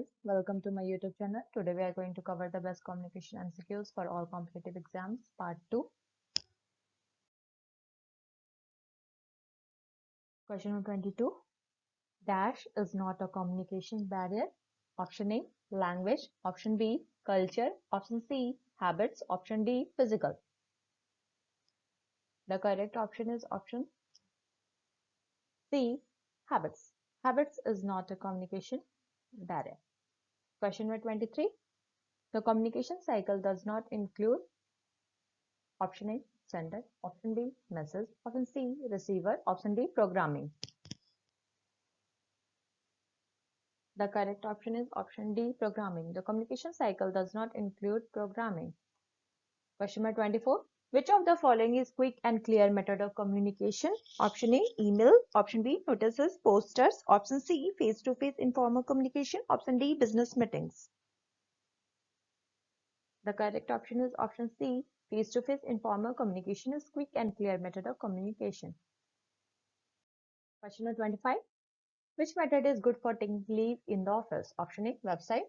guys, welcome to my YouTube channel. Today we are going to cover the best communication MCQs for all competitive exams, part 2. Question number 22. Dash is not a communication barrier. Option A, language. Option B, culture. Option C, habits. Option D, physical. The correct option is option C, habits. Habits is not a communication barrier. Question number 23. The communication cycle does not include option A, sender. Option B, message. Option C, receiver. Option D, programming. The correct option is option D, programming. The communication cycle does not include programming. Question number 24. Which of the following is quick and clear method of communication? Option A, email. Option B, notices, posters. Option C, face-to-face informal communication. Option D, business meetings. The correct option is option C. Face-to-face informal communication is quick and clear method of communication. Question number 25. Which method is good for taking leave in the office? Option A, website.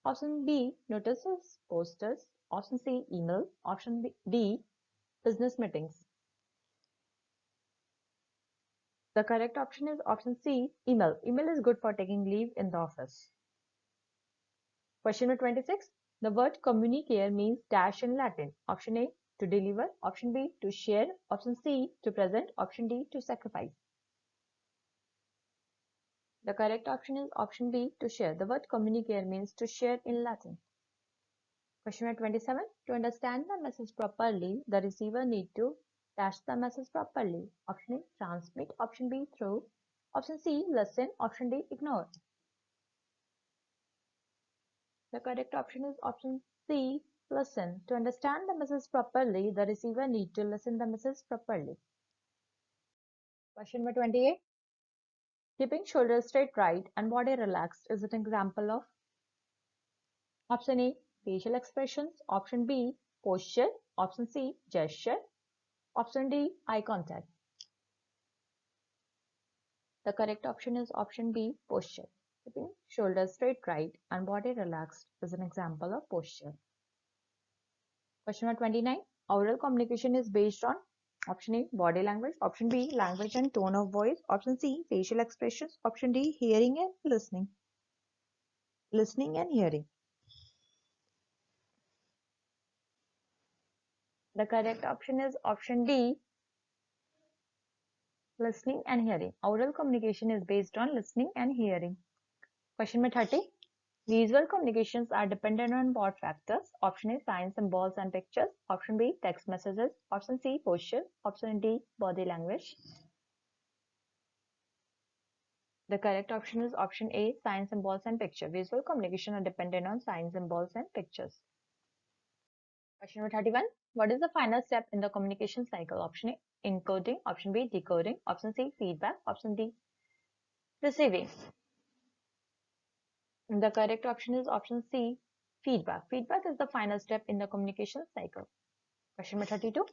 Option B, notices, posters. Option C, email. Option D, business meetings. The correct option is option C, email. Email is good for taking leave in the office. Question number 26. The word communicare means dash in Latin. Option A, to deliver. Option B, to share. Option C, to present. Option D, to sacrifice. The correct option is option B, to share. The word communicare means to share in Latin. Question number 27. To understand the message properly, the receiver needs to dash the message properly. Option A, transmit. Option B, through. Option C, listen. Option D, ignore. The correct option is option C, listen. To understand the message properly, the receiver needs to listen the message properly. Question number 28. Keeping shoulders straight right and body relaxed is an example of option A, facial expressions. Option B, posture. Option C, gesture. Option D, eye contact. The correct option is option B, posture. Keeping shoulders straight right and body relaxed is an example of posture. Question number 29. Oral communication is based on option A, body language. Option B, language and tone of voice. Option C, facial expressions. Option D, hearing and listening. Listening and hearing. The correct option is option D, listening and hearing. Oral communication is based on listening and hearing. Question number 30. Visual communications are dependent on what factors? Option A, signs, symbols and pictures. Option B, text messages. Option C, posture. Option D, body language. The correct option is option A, signs, symbols and picture. Visual communication are dependent on signs, symbols and pictures. Question number 31. What is the final step in the communication cycle? Option A, encoding. Option B, decoding. Option C, feedback. Option D, receiving. The correct option is option C, feedback. Feedback is the final step in the communication cycle. Question number 32.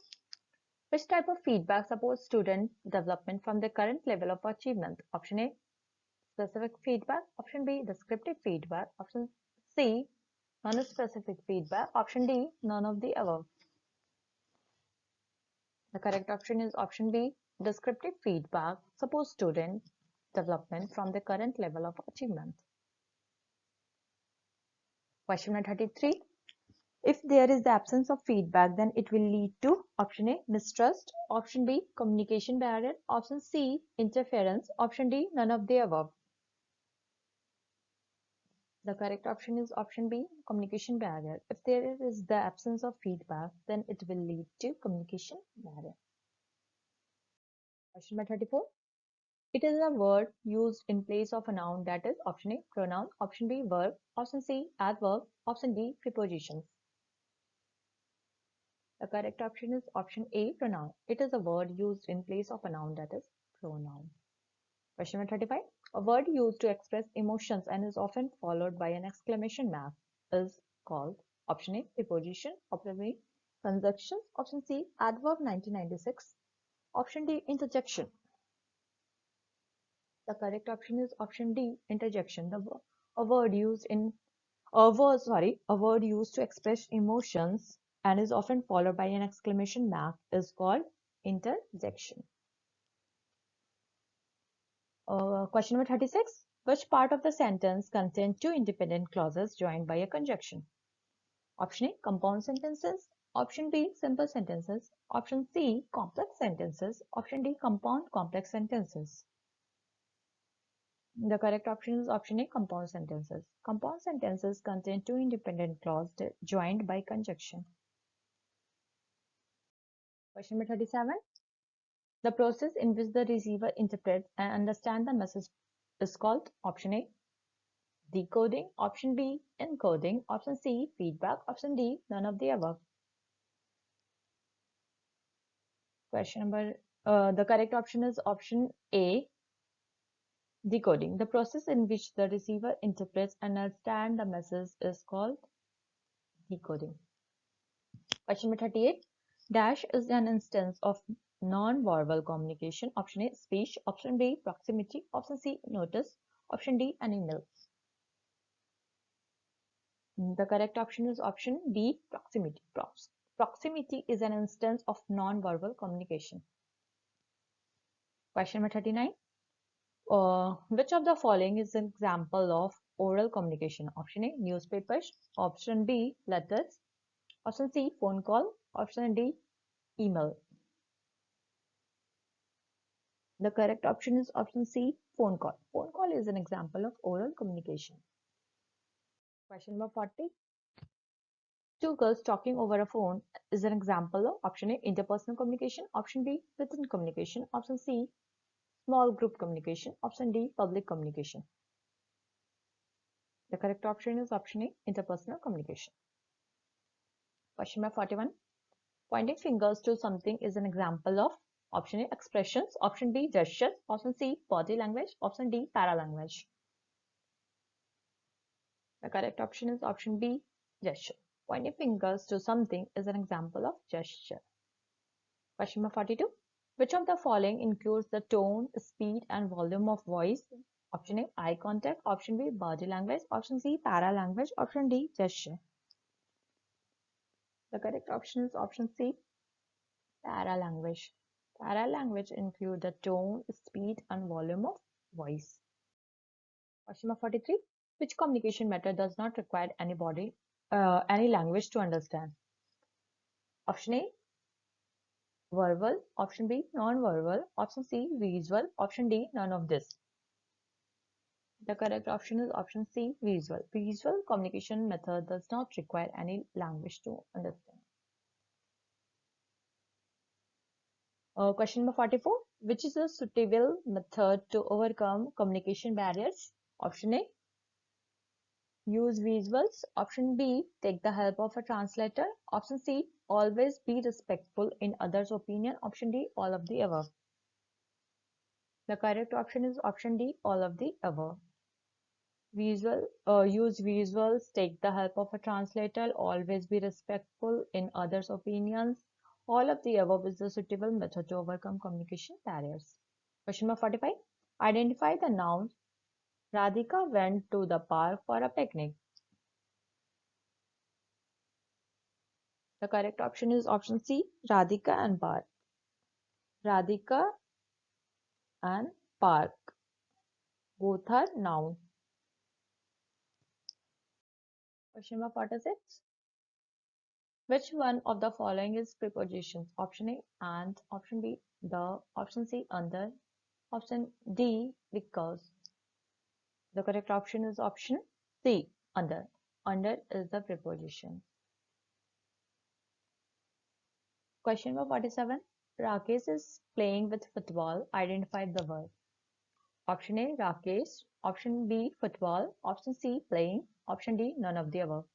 Which type of feedback supports student development from the current level of achievement? Option A, specific feedback. Option B, descriptive feedback. Option C, non-specific feedback. Option D, none of the above. The correct option is option B, descriptive feedback supports student development from the current level of achievement. Question number 33. If there is the absence of feedback, then it will lead to option A, mistrust. Option B, communication barrier. Option C, interference. Option D, none of the above. The correct option is option B, communication barrier. If there is the absence of feedback, then it will lead to communication barrier. Question number 34. It is a word used in place of a noun, that is option A, pronoun. Option B, verb. Option C, adverb. Option D, prepositions. The correct option is option A, pronoun. It is a word used in place of a noun, that is pronoun. Question number 35. A word used to express emotions and is often followed by an exclamation mark is called option A, preposition. Option B, conjunction. Option C, adverb 1996. Option D, interjection. The correct option is option D, interjection. The A word used in a word used to express emotions and is often followed by an exclamation mark is called interjection. Question number 36. Which part of the sentence contains two independent clauses joined by a conjunction? Option A, compound sentences. Option B, simple sentences. Option C, complex sentences. Option D, compound complex sentences. The correct option is option A, compound sentences. Compound sentences contain two independent clauses joined by conjunction. Question number 37. The process in which the receiver interprets and understands the message is called option A, decoding, option B, encoding, option C, feedback, option D, none of the above. The correct option is option A, decoding. The process in which the receiver interprets and understands the message is called decoding. Question number 38. Dash is an instance of non-verbal communication. Option A, speech. Option B, proximity. Option C, notice. Option D, an email. The correct option is option B, proximity. Proximity is an instance of non-verbal communication. Question number 39. Which of the following is an example of oral communication? Option A, newspapers. Option B, letters. Option C, phone call. Option D, email. The correct option is option C, phone call. Phone call is an example of oral communication. Question number 40. Two girls talking over a phone is an example of option A, interpersonal communication. Option B, written communication. Option C, small group communication. Option D, public communication. The correct option is option A, interpersonal communication. Question number 41. Pointing fingers to something is an example of option A, expressions. Option B, gestures. Option C, body language. Option D, paralanguage. The correct option is option B, gesture. Pointing fingers to something is an example of gesture. Question number 42. Which of the following includes the tone, speed, and volume of voice? Option A, eye contact. Option B, body language. Option C, paralanguage. Option D, gesture. The correct option is option C, paralanguage. Paralanguage include the tone, speed, and volume of voice. Question number 43. Which communication method does not require any language to understand? Option A, verbal. Option B, non-verbal. Option C, visual. Option D, none of this. The correct option is option C, visual. Visual communication method does not require any language to understand. Question number 44. Which is a suitable method to overcome communication barriers? Option A, use visuals. Option B, take the help of a translator. Option C, always be respectful in others' opinion. Option D, all of the above. The correct option is option D, all of the above. Use visuals, take the help of a translator, always be respectful in others' opinions. All of the above is the suitable method to overcome communication barriers. Question number 45. Identify the nouns. Radhika went to the park for a picnic. The correct option is option C, Radhika and park. Radhika and park. Both are noun. Question number 46. Which one of the following is prepositions? Option A, and. Option B, the. Option C, under. Option D, because. The correct option is option C, under. Under is the preposition. Question number 47. Rakesh is playing with football. Identify the word. Option A, Rakesh. Option B, football. Option C, playing. Option D, none of the above.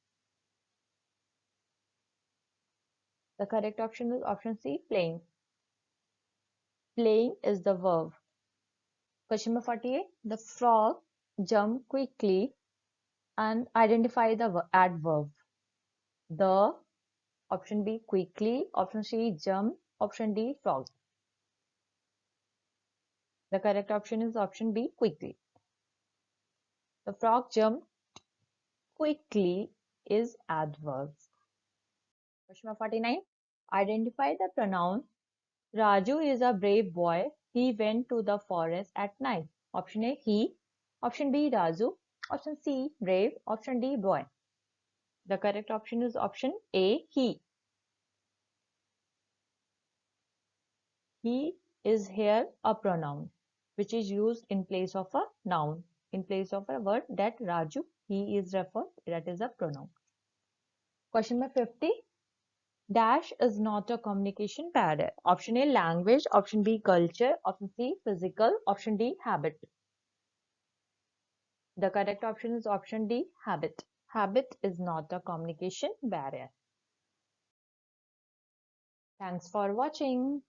The correct option is option C, playing. Playing is the verb. Question number 48. The frog jumped quickly and identify the adverb. The. Option B, quickly. Option C, jump. Option D, frog. The correct option is option B, quickly. The frog jumped Quickly is adverbs. Question number 49. Identify the pronoun. Raju is a brave boy. He went to the forest at night. Option A, he. Option B, Raju. Option C, brave. Option D, boy. The correct option is option A, he. He is here a pronoun which is used in place of a noun. In place of a word that Raju, he is referred, that is a pronoun. Question number 50. Dash is not a communication barrier. Option A, language. Option B, culture. Option C, physical. Option D, habit. The correct option is option D, habit. Habit is not a communication barrier. Thanks for watching.